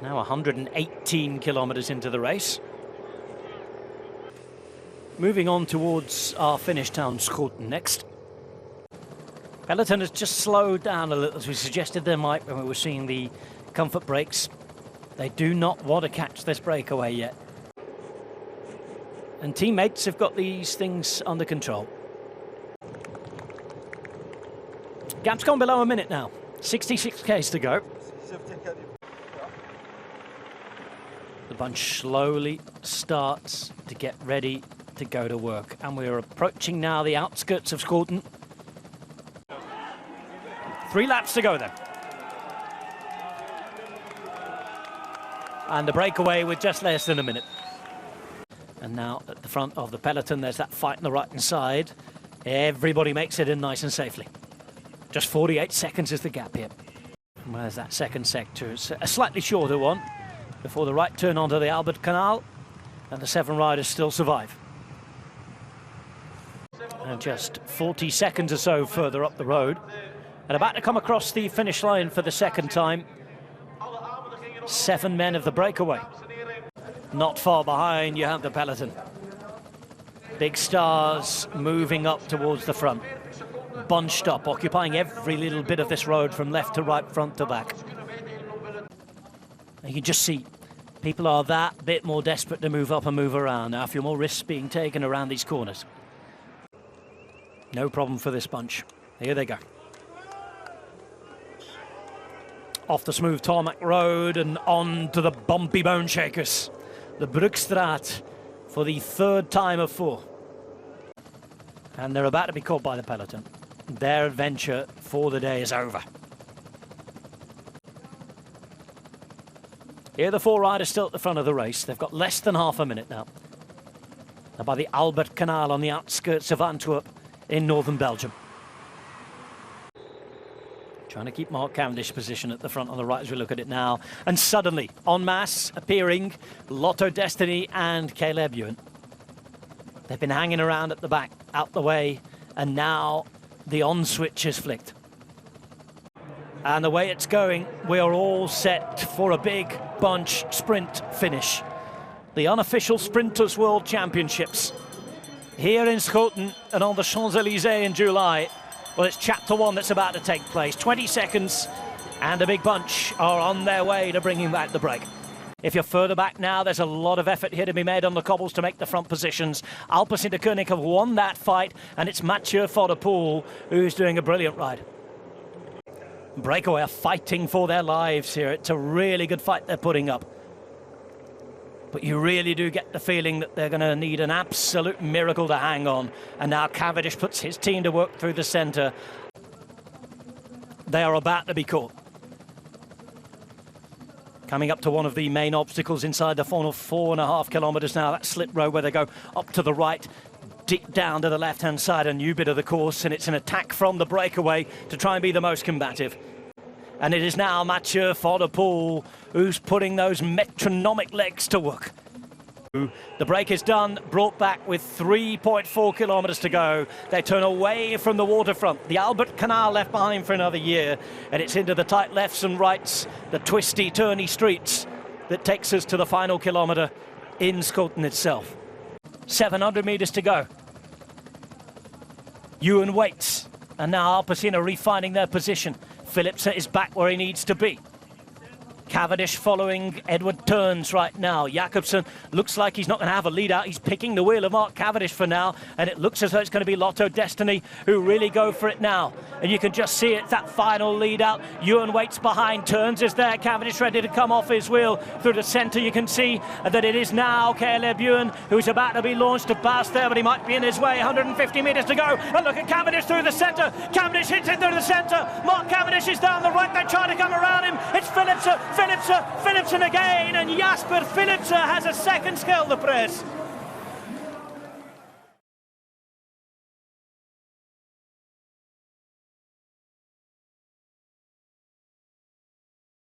Now 118 kilometres into the race. Moving on towards our finish town, Schoten, next. Peloton has just slowed down a little, as we suggested they might when we were seeing the comfort brakes. They do not want to catch this breakaway yet. And teammates have got these things under control. Gap's gone below a minute now. 66 k's to go. The bunch slowly starts to get ready to go to work. And we're approaching now the outskirts of Schoten. 3 laps to go then. And the breakaway with just less than a minute. And now at the front of the peloton, there's that fight on the right-hand side. Everybody makes it in nice and safely. Just 48 seconds is the gap here. And where's that second sector? It's a slightly shorter one before the right turn onto the Albert Canal. And the 7 riders still survive. And just 40 seconds or so further up the road. And about to come across the finish line for the second time. 7 men of the breakaway. Not far behind, you have the peloton. Big stars moving up towards the front. Bunched up, occupying every little bit of this road from left to right, front to back. And you can just see people are that bit more desperate to move up and move around. Now, a few more risks being taken around these corners. No problem for this bunch. Here they go. Off the smooth tarmac road and on to the bumpy bone shakers. The Broekstraat for the 3rd time of 4. And they're about to be caught by the peloton. Their adventure for the day is over. Here the 4 riders still at the front of the race. They've got less than half a minute now. They're by the Albert Canal on the outskirts of Antwerp in northern Belgium. Trying to keep Mark Cavendish's position at the front on the right as we look at it now. And suddenly, en masse, appearing, Lotto Destiny and Caleb Ewan. They've been hanging around at the back, out the way, and now the on switch is flicked. And the way it's going, we are all set for a big bunch sprint finish. The unofficial Sprinters World Championships. Here in Schoten and on the Champs-Élysées in July. Well, it's chapter 1 that's about to take place. 20 seconds and a big bunch are on their way to bringing back the break. If you're further back now, there's a lot of effort here to be made on the cobbles to make the front positions. Alpecin de Koning have won that fight, and it's Mathieu van der Poel who's doing a brilliant ride. Breakaway are fighting for their lives here. It's a really good fight they're putting up. But you really do get the feeling that they're going to need an absolute miracle to hang on. And now Cavendish puts his team to work through the centre. They are about to be caught. Coming up to one of the main obstacles inside the final 4.5 kilometres now. That slip road where they go up to the right, deep down to the left-hand side, a new bit of the course. And it's an attack from the breakaway to try and be the most combative. And it is now Mathieu van der Poel who's putting those metronomic legs to work. The break is done, brought back with 3.4 kilometres to go. They turn away from the waterfront. The Albert Canal left behind for another year. And it's into the tight lefts and rights, the twisty, turny streets that takes us to the final kilometre in Schoten itself. 700 metres to go. Ewan waits. And now Alpecin are refining their position. Philipsen is back where he needs to be. Cavendish following Edward Turns right now. Jacobsen looks like he's not going to have a lead out. He's picking the wheel of Mark Cavendish for now, and it looks as though it's going to be Lotto Destiny who really go for it now. And you can just see it, that final lead out. Ewan waits behind, Turns is there. Cavendish ready to come off his wheel through the centre. You can see that it is now Caleb Ewan who's about to be launched to pass there, but he might be in his way. 150 metres to go. And look at Cavendish through the centre. Cavendish hits it through the centre. Mark Cavendish is down the right. They try to come around him. It's Philipsen again, and Jasper Philipsen has a second Scheldeprijs.